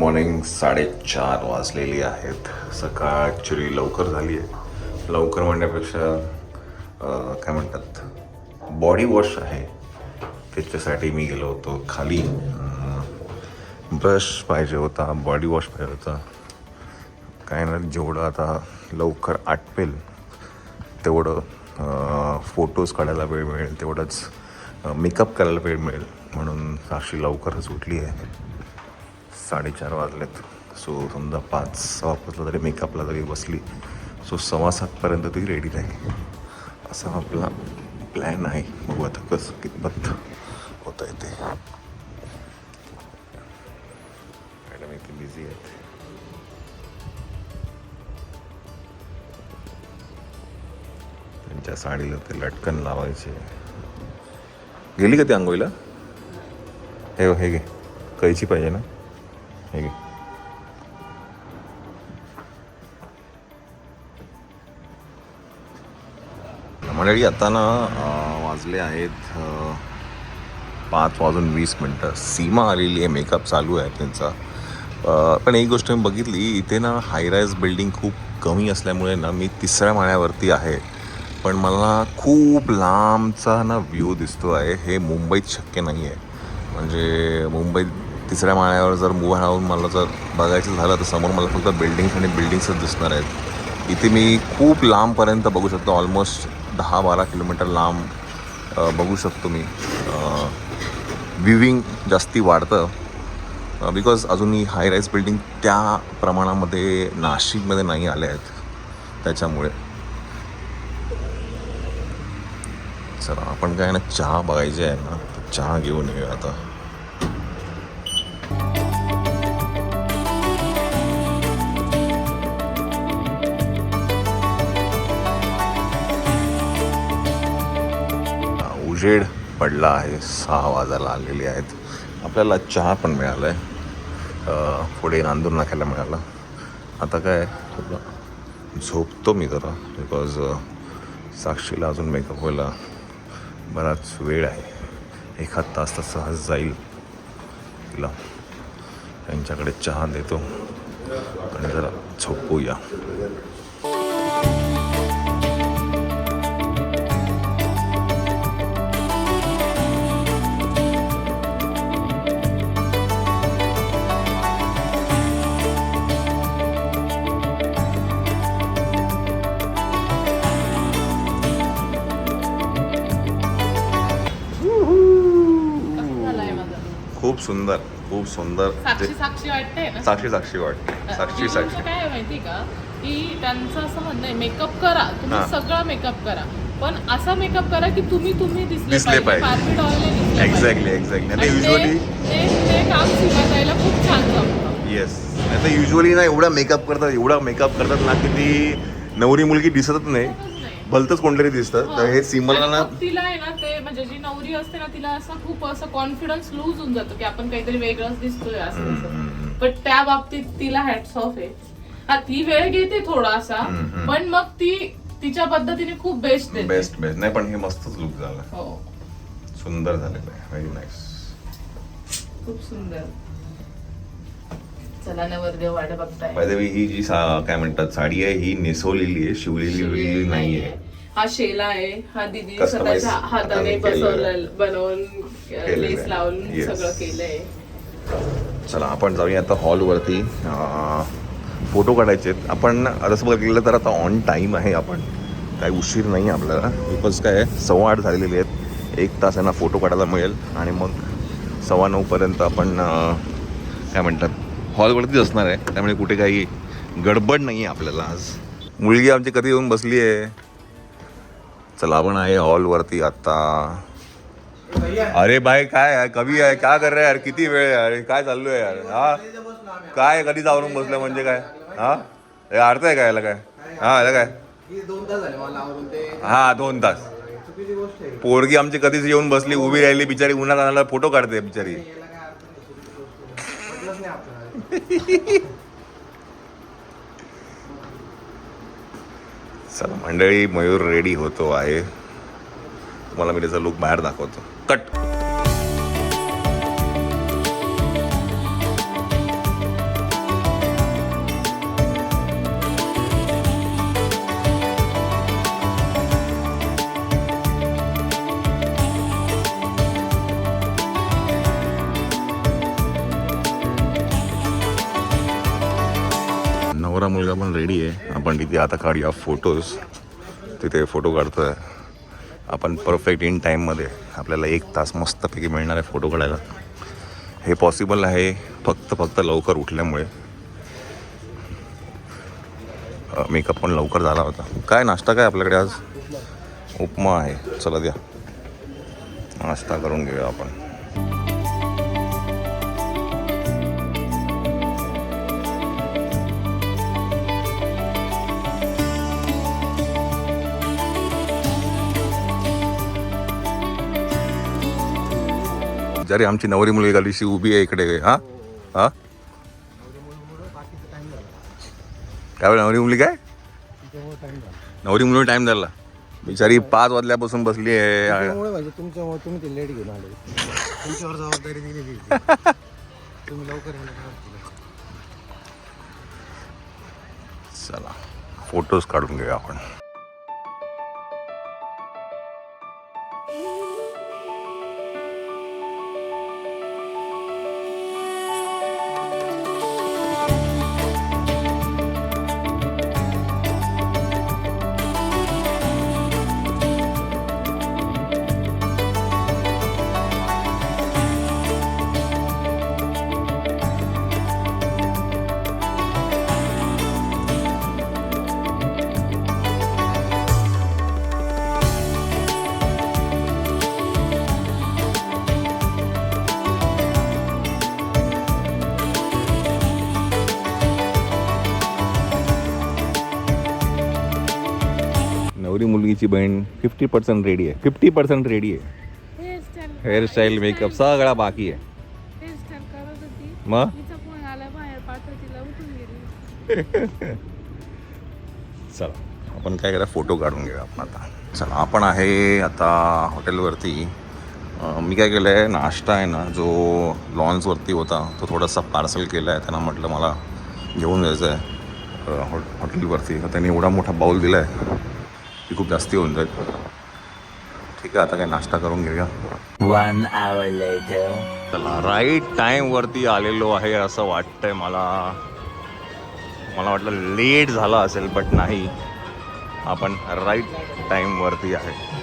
Morning 4:30 वाजलेली आहेत. सकाळ actually लवकर झाली आहे. लवकर म्हणण्यापेक्षा काय म्हणतात बॉडी वॉश आहे त्याच्यासाठी मी गेलो होतो खाली. ब्रश पाहिजे होता, बॉडी वॉश पाहिजे होता. काय ना जेवढं आता लवकर आटपेल तेवढं फोटोज काढायला वेळ मिळेल, तेवढंच मेकअप करायला वेळ मिळेल. म्हणून साक्षी लवकरच उठली आहे. 4:30 वाजलेत. सो समजा 5:15 तरी मेकअपला तरी बसली. सो 6:15पर्यंत ती रेडी राहील असा आपला प्लॅन आहे. बघू आता कसं कितपत होतं आहे ते. मॅडम इथे बिझी आहेत. त्यांच्या साडीला ते लटकन लावायचे. गेली का ती आंघोळीला? हे घे, कैची पाहिजे ना, हे घे. मंडळी आता ना वाजले आहेत 5:20. सीमा आलेली आहे, मेकअप चालू आहे त्यांचा. पण एक गोष्ट मी बघितली, इथे ना हायराईज बिल्डिंग खूप कमी असल्यामुळे ना मी 3ऱ्या माळ्यावरती आहे. पण मला खूप लांबचा ना व्ह्यू दिसतो आहे. हे मुंबईत शक्य नाही आहे. म्हणजे मुंबईत 3ऱ्या माळ्यावर जर उभं राहून मला जर बघायचं झालं तर समोर मला फक्त बिल्डिंग्स आणि बिल्डिंग्सच दिसणार आहेत. इथे मी खूप लांबपर्यंत बघू शकतो. ऑलमोस्ट 10-12 किलोमीटर लांब बघू शकतो मी. व्ह्यूविंग जास्ती वाढतं बिकॉज अजूनही हायराईज बिल्डिंग त्या प्रमाणामध्ये नाशिकमध्ये नाही आल्या आहेत, त्याच्यामुळे. चला आपण काय ना चहा बघायची आहे ना, तर चहा घेऊन येऊया आता. उजेड पडला आहे, 6 वाजायला आलेली आहेत. आपल्याला चहा पण मिळाला आहे. पुढे नांदूर नाक्याला मिळाला. आता काय झोपतो मी जरा, बिकॉज साक्षीला अजून मेकअप व्हायला बराच वेळ आहे. 1 तास तर सहज जाईल तिला. त्यांच्याकडे चहा देतो आणि जरा झोपूया. खूप सुंदर, खूप सुंदर. साक्षी वाटते ना. साक्षी वाटते. साक्षी काय आहे माहिती का, की त्यांचं असं म्हणणं आहे मेकअप करा तुम्ही, सगळा मेकअप करा, पण असा मेकअप करा की तुम्ही दिसले पाहिजे. एक्झॅक्टली. युजली ते काम शिकायला खूप छान जमतं. येस. नाही तर युजली ना एवढा मेकअप करतात ना की ती नवरी मुलगी दिसतच नाही, भलतंच कोणतरी दिसतं. तर हे सिमरला ना, तिला आहे ना ते म्हणजे जी नवरी असते ना, तिला असं खूप असं कॉन्फिडन्स लूज होऊन जातो की आपण काहीतरी वेगळंच दिसतोय असं. पण त्या बाबतीत तिला हॅट्स ऑफ आहे. हा, ती वेळ घेते थोडासा, पण मग ती तिच्या पद्धतीने खूप बेस्ट नाही. पण हे मस्तच लुक झाला. हो, सुंदर झालेलं आहे. Very nice. खूप सुंदर. चला नवरदेव वाट बघताय. बाय द वे ही जी काय म्हणतात साडी आहे ही नेसवलेली आहे, शिवलेली नाहीये. हा शेला आहे. हा दीदी Customize स्वतःच्या हाताने बनवून लेस लावून Yes. सगळं केलंय. चला आपण जाऊया आता हॉलवरती. फोटो काढायचे. आपण तसं बघितलं तर आता ऑन टाईम आहे. आपण काही उशीर नाही आपल्याला, बिकॉज काय 8:15 झालेली आहेत. 1 तास यांना फोटो काढायला मिळेल आणि मग 9:15पर्यंत आपण काय म्हणतात हॉलवरतीच असणार आहे. त्यामुळे कुठे काही गडबड नाही आहे आपल्याला आज. मुलगी आमची कधी येऊन बसली आहे. चला आपण आहे हॉलवरती आता. अरे भाई काय आहे, कभी आहे, क्या कर रहे यार, किती वेळ आहे यार, काय चालू आहे यार. हा काय कधीच आवरून बसलं म्हणजे काय. हा अर्थ आहे काय याला, काय हा याला काय. 2 तास झाले मला आवरून ते. हा 2 तास. पोरगी आमची कधीच येऊन बसली, उभी राहिली बिचारी, उन्हात आणायला फोटो काढते बिचारी. चला मंडळी, मयूर रेडी होतो आहे. तुम्हाला मी त्याचा लुक बाहेर दाखवतो. कट. सगळं पण रेडी आहे. आपण तिथे आता काढूया फोटोज. तिथे फोटो काढतोय आपण परफेक्ट इन टाईममध्ये. आपल्याला 1 तास मस्तपैकी मिळणार आहे फोटो काढायला. हे पॉसिबल आहे फक्त लवकर उठल्यामुळे. मेकअप पण लवकर झाला होता. काय नाश्ता काय आपल्याकडे आज? उपमा आहे. चला द्या नाश्ता करून घेऊया आपण. जरी आमची नवरी मुलगी गालीशी उभी आहे इकडे. हा हा काय नवरी मुलगी काय? नवरी मुलगी टाइम झाला. बिचारी 5 वाजल्यापासून बसली आहे. तुमच्यामुळे तुम्ही ते लेट घेऊन आले. तुमच्यावर जबाबदारी दिली तुम्ही लवकर चला फोटोज काढून घेऊया आपण. नवरी मुलगीची बहीण 50% रेडी आहे. 50% रेडी आहे. हेअरस्टाईल मेकअप सगळा बाकी आहे. मग चला आपण काय करा फोटो काढून घेऊया आपण आता. चला आपण आहे आता हॉटेलवरती. मी काय केलं आहे नाश्ता आहे ना जो लॉन्सवरती होता तो थोडासा पार्सल केला आहे. त्यांना म्हटलं मला घेऊन जायचं आहे हॉटेलवरती. तर त्यांनी एवढा मोठा बाऊल दिला आहे की खूप जास्ती होऊन जाईल. ठीक आहे आता काय नाश्ता करून घेऊया. 1 hour later. चला राईट टाईमवरती आलेलो आहे असं वाटतंय मला. मला वाटलं लेट झाला असेल बट नाही. आपण राईट टाईमवरती आहे.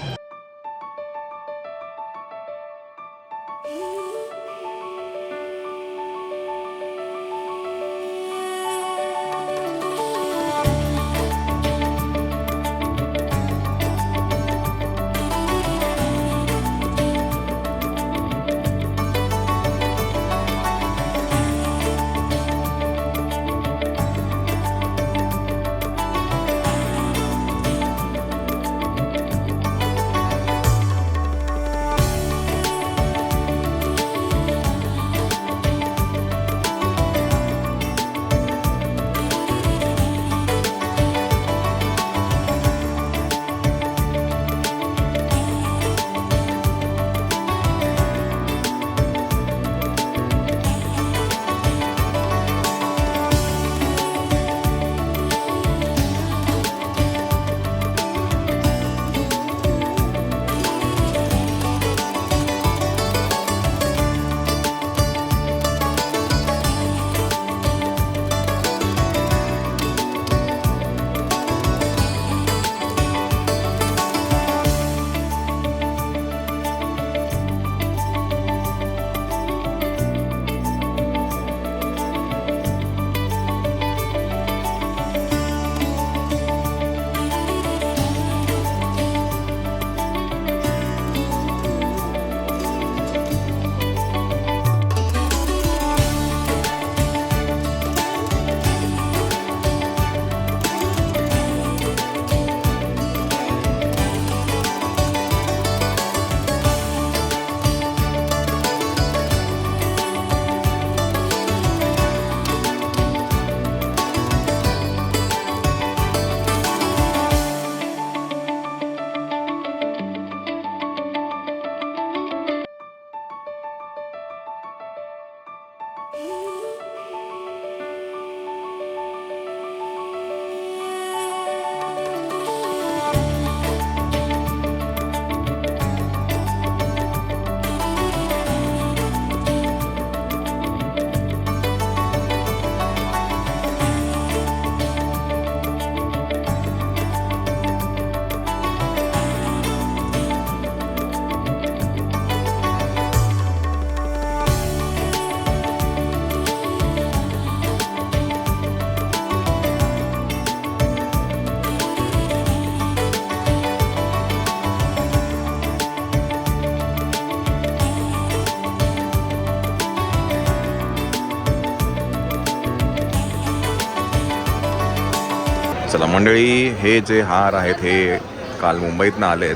चला मंडळी, हे जे हार आहेत हे काल मुंबईतनं आलेत.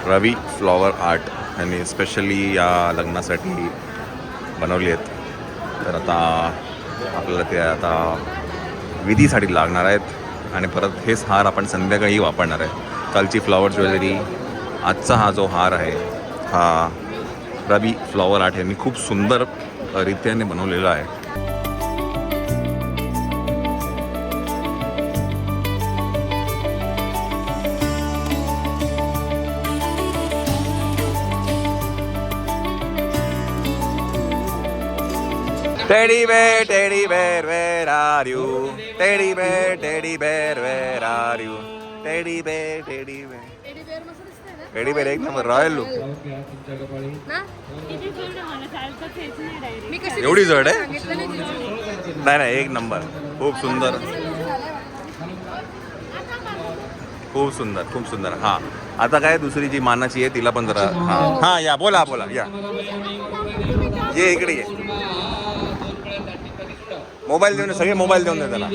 रवी फ्लॉवर आर्ट यांनी स्पेशली या लग्नासाठी बनवली आहेत. तर आता आपल्याला ते आता विधीसाठी लागणार आहेत आणि परत हेच हार आपण संध्याकाळी वापरणार आहे. कालची फ्लॉवर ज्वेलरी, आजचा हा जो हार आहे हा रवी फ्लॉवर आर्ट यांनी खूप सुंदर रीत्याने बनवलेला आहे. Teddy bear, where are you? Teddy bear, where are you? Teddy bear. Teddy bear एक नंबर रॉयल लुक. एवढी जड आहे? नाही एक नंबर. खूप सुंदर. खूप सुंदर. हा आता काय दुसरी जी मानाची आहे तिला पण जरा हा या बोला या ये इकडे ये. मोबाईल देऊन सगळे मोबाईल देऊन दे त्याला.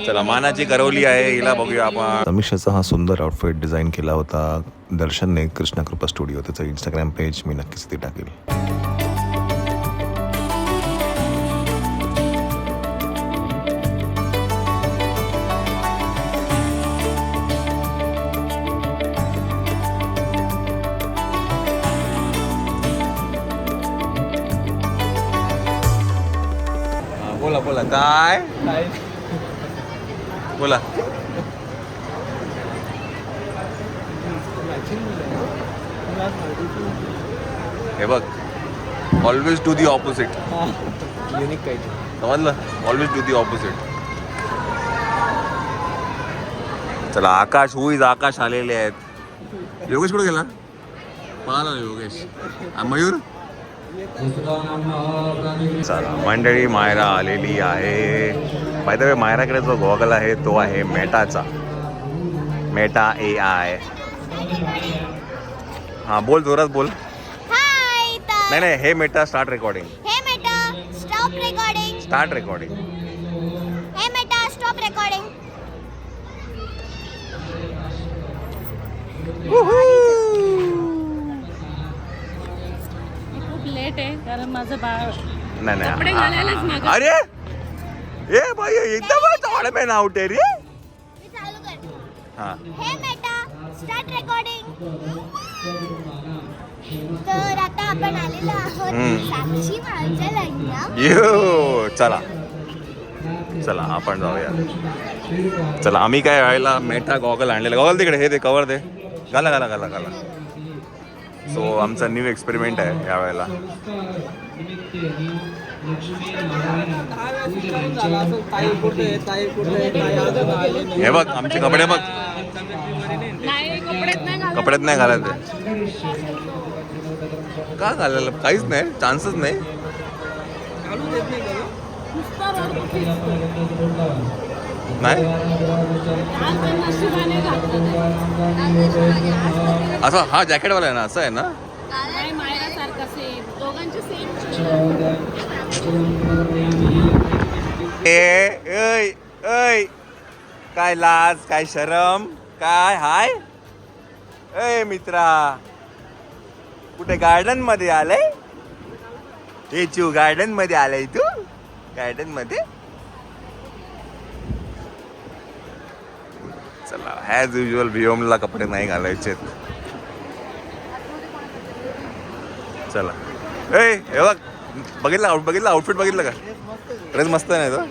चला मानाची करवली आहे, हिला बघूया आपण. समीक्षाचा हा सुंदर आउटफिट डिझाईन केला होता दर्शनने कृष्णा कृपा स्टुडिओ. त्याचं इंस्टाग्राम पेज मी नक्कीच ते टाकेल. बोला काय बोला. हे बघ, always do the opposite. Unique काही समजलं? Always do the opposite. चला आकाश आकाश आलेले आहेत. योगेश कुठे गेला? पाहिला योगेश. मयूर. चला मंडळी, मायरा आलेली आहे. बाय द वे मायराकडे जो गॉगल आहे तो आहे मेटाचा, मेटा AI. हा बोल, जोरात बोल. नाही हे मेटा स्टार्ट रेकॉर्डिंग. हे Meta stop recording. Start recording. हे मेटा स्टॉप रेकॉर्डिंग. खूप लेट आहे कारण माझं बाळ नाही कपडे घालायलाच मागं. अरे ए भाई एकदम थोडं मेन आउट आहे रे. मी चालू करते. हा हे मेटा स्टार्ट रेकॉर्डिंग. तर आता आपण आलेलो आहोत साक्षी माझ्या लग्नात. यो चला आपण जाऊया. चला आम्ही काय व्हायला मेटा गॉगल आणलेला. गॉगल तिकडे हे दे, कवर दे. घाला. सो आमचा न्यू एक्सपेरिमेंट आहे यावेळेला. हे बघ आमचे कपडे बघ. कपड्यात नाही घालायचे. का घालायला? काहीच नाही, चान्सच नाही. नाही असं हा जॅकेटवाला आहे ना, असं आहे ना. ए काय लाज, काय शरम, काय हाय. ए मित्रा, कुठे गार्डन मध्ये आलंय? हे चू गार्डन मध्ये आलाय तू? गार्डन मध्ये. चला ॲज युजल व्हिओमला कपडे नाही घालायचे. चला हे बघ, बघितलं आउटफिट बघितलं का? ड्रेस मस्त आहे ना तो.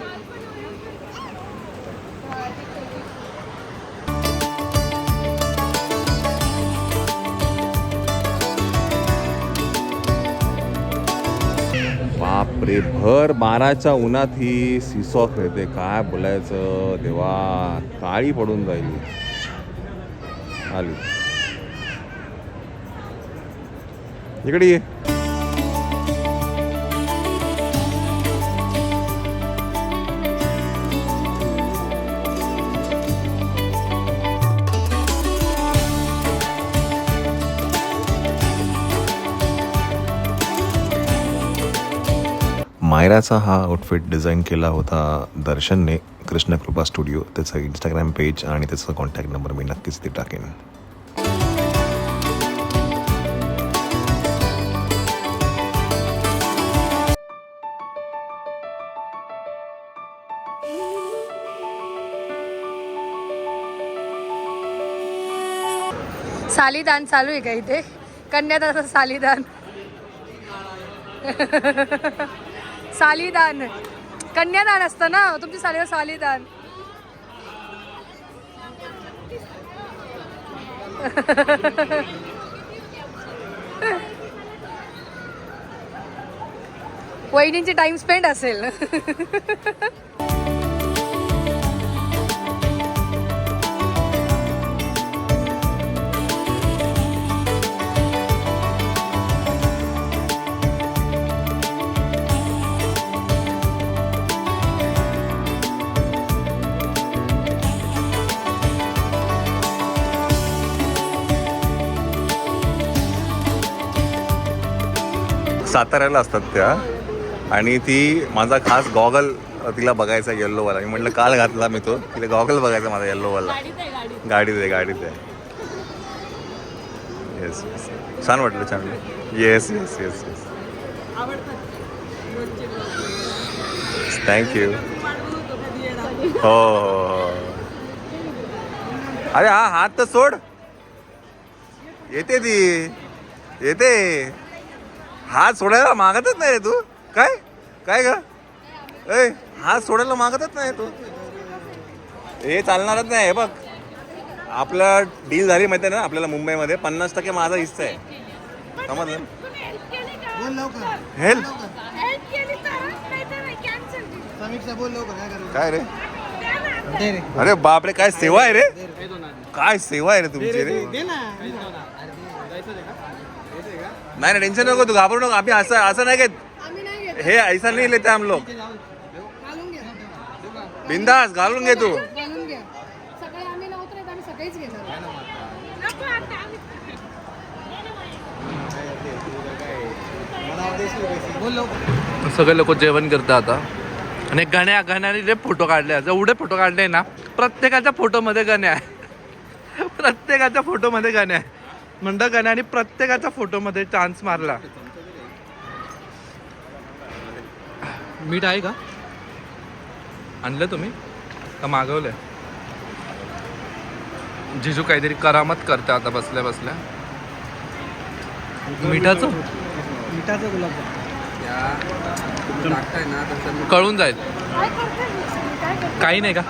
बापरे, भर 12च्या उन्हात ही सिसॉ खेळते. काय बोलायचं देवा, काळी पडून जाईल. आली इकडे ये. मायराचा हा आउटफिट डिझाईन केला होता दर्शनने, कृष्णकृपा स्टुडिओ. त्याचं इंस्टाग्राम पेज आणि त्याचा कॉन्टॅक्ट नंबर मी नक्कीच ते टाकेन. सालीदान चालू आहे का इथे? कन्यादान सालीदान. सालीदान कन्यादान असतं ना तुमची सालीवर. सालीदान वहिनींची टाइम स्पेंड असेल. साताऱ्याला असतात त्या, आणि ती माझा खास गॉगल तिला बघायचा येल्लोवाला. मी म्हटलं काल घातला मी तो, तिला गॉगल बघायचा माझा येल्लोवाला. गाडीत आहे. येस येस, छान वाटलं, छान. Yes yes yes yes, thank you. हो हो. अरे हा हात तर सोड. येते ती, येते. हात सोडायला मागतच नाही रे तू. काय काय ग? ए, हात सोडायला मागतच नाही तू. हे चालणारच नाही. हे बघ, आपलं डील झाली माहिती आहे ना आपल्याला मुंबईमध्ये 50% माझा हिस्सा आहे. समजलं? हेल्प काय रे? अरे बापरे, काय सेवा आहे रे, काय सेवा आहे रे तुमची रे. नाही नाही, टेन्शन नको तू, घाबरू नको. आम्ही असं नाही घेत, हे ऐसा नाही लेते हम लोग. बिंदास घालून घे तू. सगळे लोक जेवण करतात आता, आणि गण्याने जे फोटो काढले, एवढे फोटो काढले ना, प्रत्येकाच्या फोटोमध्ये गण्या आहे. प्रत्येकाच्या फोटोमध्ये गण्या आहे. म्हणतं गण्याने प्रत्येकाच्या फोटोमध्ये चान्स मारला. मीठ आहे का? आणलं तुम्ही का मागवलंय? जिजू काहीतरी करामत करते आता बसल्या बसल्या. मिठाचं गुलाबजाम कळून जाईल. काही नाही का?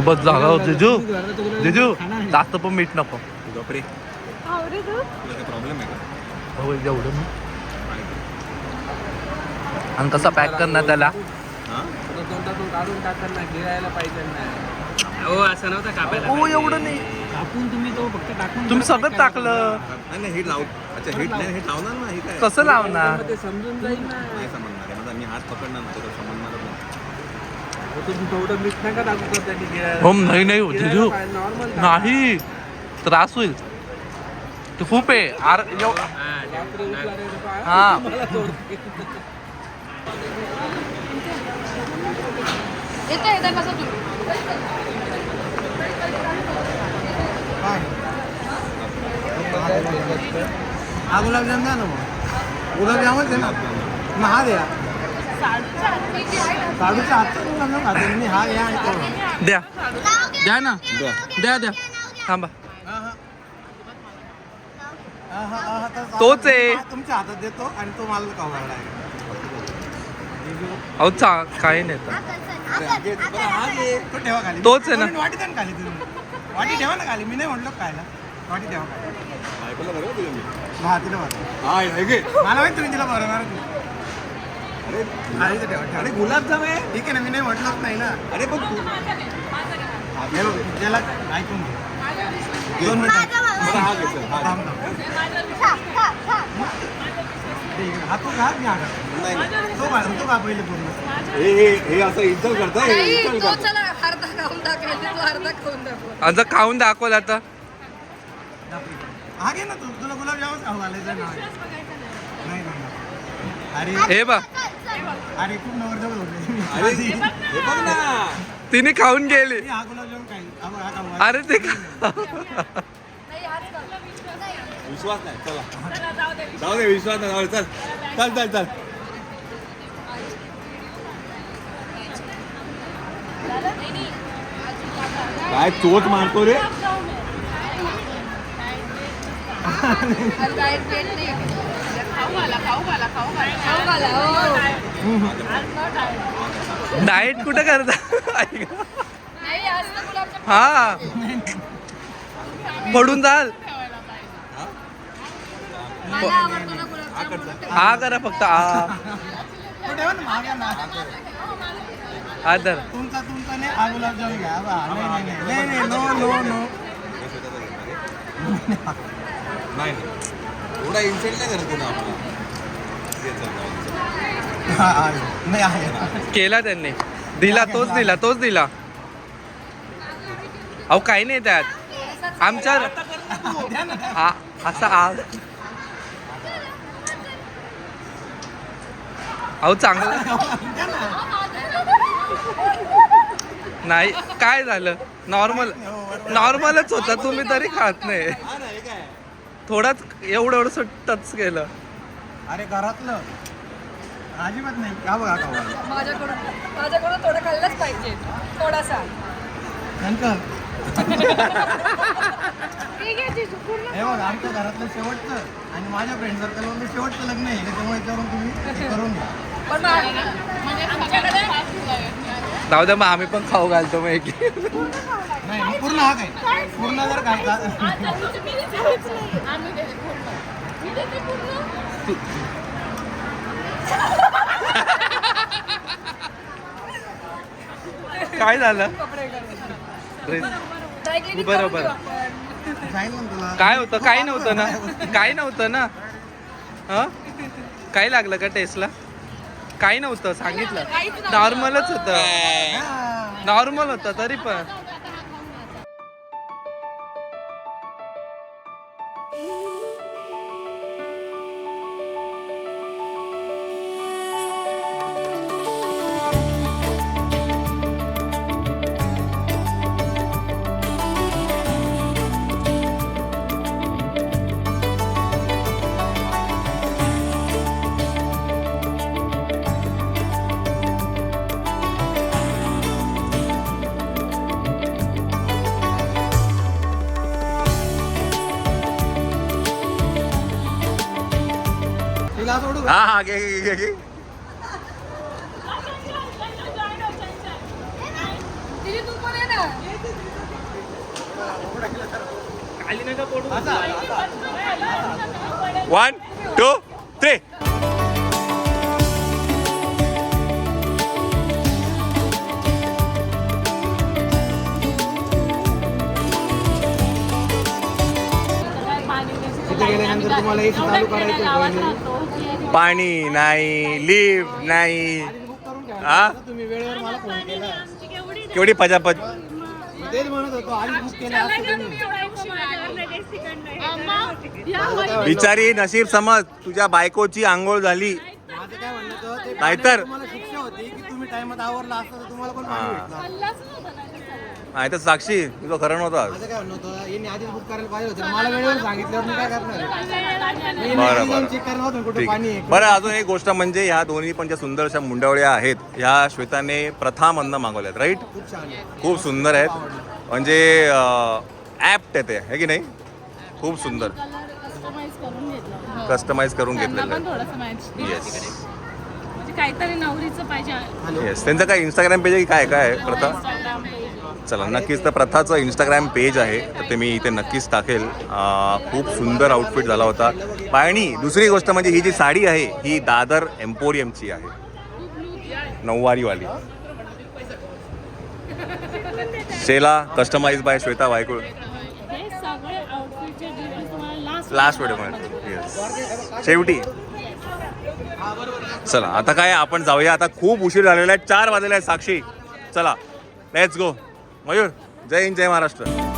बस झाला हो जिजू. जिजू जास्त पण मीठ नको. हो एवढं. आणि कसा पॅक करणार त्याला? असं नव्हतं कापायला. हो एवढं नाही. कापून तुम्ही तो फक्त टाकून तुम्ही सगळं टाकलं. नाही हिट लाव. अच्छा हिट नाही, हिट लावणार ना. हे काय कसं लावणार? ते समजून जाईल ना. नाही समजणार आहे. माझा मी हात पकडणार ना, तुला समजणारच नाही. तुम्ही थोडं मीठ नका टाकू तर त्यांनी गिळायला. हो नाही नाही हो जिजू, नॉर्मल नाही त्रास होईल. ते खूप आहे. हा येतं कसं तुम्ही हा गुलाबजाम द्या ना. मग गुलाबजामच आहे ना. मग हा द्या. साडूच्या हातचा गुलाबजाम खाते मी. हा घ्या आणि तो द्या. द्या ना, द्या द्या. थांबा. तोच आहे. तुमच्या हातात देतो आणि तो मला खाऊ घालला आहे. अहो काही नाही तर. तो ठेवा खाली. तोच आहे ना. वाटी द्या ना खाली तुम्ही. वाटी ठेवा ना खाली. मी नाही म्हटलं खायला. वाटी ठेवा खाली. हा तिला बरं. मला माहिती तुम्ही तिला बरवणार. अरे ठेवा. अरे गुलाबजाम आहे. ठीक आहे ना, मी नाही म्हटलंच नाही ना. अरे पण तू त्याला ऐकून घे. 2 मिनिटं. हा घे. हा तू घाल. मी तो घाल. तो का पहिले पूर्ण. हे असं इज्जत करताय. चला अर्धा आता खाऊन दाखवलं आता. हा घे ना तू, तुला गुलाबजामुन खाऊ घालायचं ना. नाही नाही. अरे हे बघ अरे खूप नवरदेव होते. तिने खाऊन गेली. हा गुलाबजामुन खाईल. हा बघ, हा खाऊ. अरे ते विश्वास नाही, चला जाऊ दे, विश्वास नाही, जाऊ दे, चल चल चल चल. काय चोच मारतो रे. डाएट कुठं करता. हा पडून जाल. हा करा फक्त तो ठेवा ना, मागे ना. हा तर तुमचा नाही, हा गुलाबजामुन घ्या. बा, नाही नाही नाही, नो नो नो. नाही एवढा इन्सेंट नाही करत ना आपला. हा, आहे. नाही आहे. केला त्यांनी. दिला तोच दिला. अहो काही नाही त्यात आमच्या असा अहो चांगलं नाही. काय झालं, नॉर्मलच होता, तुम्ही तरी खात नाही. थोडाच एवढं टच केलं. अरे घरातलं अजिबात नाही. का बघा खाऊ. माझ्याकडून थोडं खाल्लंच पाहिजे, थोडासा. नंतर हे बघ, आमच्या घरातलं शेवटचं आणि माझ्या फ्रेंड सर्कलवरलं शेवटचं लग्न आहे, त्याच्यामुळे याच्यावरून तुम्ही हे करून घ्या. पण जाऊ द्या, मग आम्ही पण खाऊ घालतो मग एक. नाही मग पूर्ण हा काय पूर्ण जर काय काय झालं. बरोबर. जाईल ना तुला. काय होतं, काही नव्हतं ना. ह काय लागलं का टेस्टला. काही नव्हतं सांगितलं. नॉर्मलच होतं, नॉर्मल होतं तरी पण. तिला सोडू का? हा हा घे घे घे घे. तू पण ये ना. 1 2 3. तिथे गेल्यानंतर तुम्हाला AC चालू करायचं. पाणी नाही, लिफ्ट नाही. हा तुम्ही वेळेवर मला फोन केला. केवढी पजापज. तेच म्हणत होतो, आधी बुक केलं असतं तुम्ही. बिचारी नशीब समज तुझ्या बायकोची आंघोळ झाली. माझं काय म्हणणं होतं, ते नाहीतर तुम्हाला शिक्षा होती की तुम्ही टाइमात आवरला असता तर तुम्हाला पण पाणी भेटलं. नाही तर साक्षी तुझं खरं नव्हतं. माझं काय म्हणणं होतं, यांनी आधीच बुक करायला पाहिजे होतं. मला वेळेवर सांगितल्यावर मी काय करणार. बरं बरं चेक करणार होतो कुठे ठीक पाणी आहे. आहे. बरं अजून एक गोष्ट म्हणजे ह्या दोन्ही पण ज्या सुंदरशा मुंडावळ्या आहेत ह्या श्वेताने प्रथामधनं मागवल्यात, राईट. खूप छान आहे. खूप सुंदर आहेत, म्हणजे ॲप्ट आहे ते, है की नाही. खूप सुंदर कस्टमाइज करून घेतलेलं आहे. येस काहीतरी नवरीचं पाहिजे. येस. त्यांचं काय इंस्टाग्राम पेज आहे की काय काय आहे प्रथा. चला नक्कीच, तर प्रथाचं इंस्टाग्राम पेज आहे तर ते मी इथे नक्कीच टाकेल. खूप सुंदर आउटफिट झाला होता. आणि दुसरी गोष्ट म्हणजे ही जी साडी आहे ही दादर एम्पोरियमची आहे, नऊवारीवाली. शेला customise by Shweta Waykul. Last video yes शेवटी. चला आता काय आपण जाऊया, आता खूप उशीर झालेला आहे, 4 वाजलेला आहे साक्षी. चला लेट्स गो. मयूर जय हिंद जय महाराष्ट्र.